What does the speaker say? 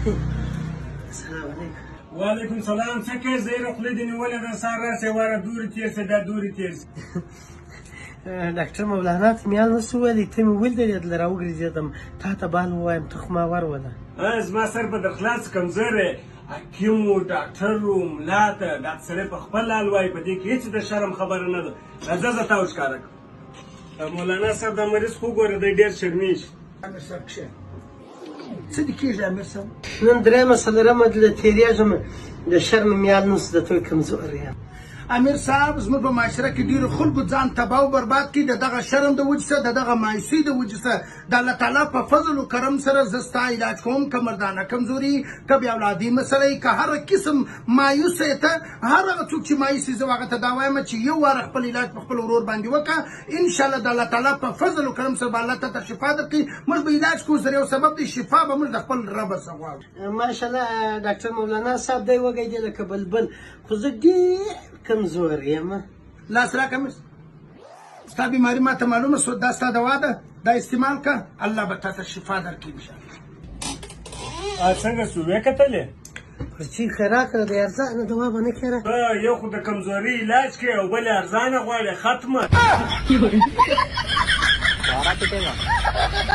السلام علیکم. وعلیکم سلام. څه کوې؟ زیره خولې دې نیولې ده، سهار راسې واره دورې تېر سه دا دورې تېر سه. ډاکټر مولانا ته مې هلته څه وویل ته مې ولېدلې راوګرځېدم تا ته بال ووایم ته خو ما وروله. زما سر به در خلاص کمزوری حکیم و ډاکټر و ملا ته دا سړی په خپل حال وایي په دې کې هېڅ د شرم خبره نه ده. راځه زه تا وښکاره کړم. مولانا صاحب دا مریض خو ګوره دی ډېر شرمېږي. امیر صاحب کښېنه. څه دې کېږي امیر صاحب؟ نن درېیمه څلورمه دله تېرېږم د شرم مې حال نشته د توی کمزوری یم. امیر صاحب زموږ په معاشره کې ډېرو خلکو ځان تباه او برباد کړي د دغه شرم د وجې څخه د دغه مایوسۍ د وجې څخه د الله تعالی په فضل و کرم سره زه ستا علاج کوم که مردانه کمزوري که بې اولادي مسله که هر قسم مایوس یې ته هر هغه څوک چې مایوس یې زه هغه ته دا وایم چې یو واره خپل علاج په خپل ورور باندې وکړه انشاءالله د الله تعالی په فضل و کرم سره به الله ته شفا درکړي. موږ به علاج کوو ذریعه او سبب د شفا به موږ د خپل ربه څخه غواړو. ماشاءالله ډاکټر مولانا صاحب دی وږی دی لکه بلبل خو زه ډېر کمزور یم. لاس راکړه مس ستا بیماري ما ته معلومه شوه دا ستا دوا ده دا استعمال که الله به تا ته شفا درکړي انشاءالله. څنګه شو ویې کتلې؟ پرچې ښه راکړه د ارزانه دوا به نه کړه. یو خو د کمزوري علاج کوي او بل یې ارزانه غواړي ختمه.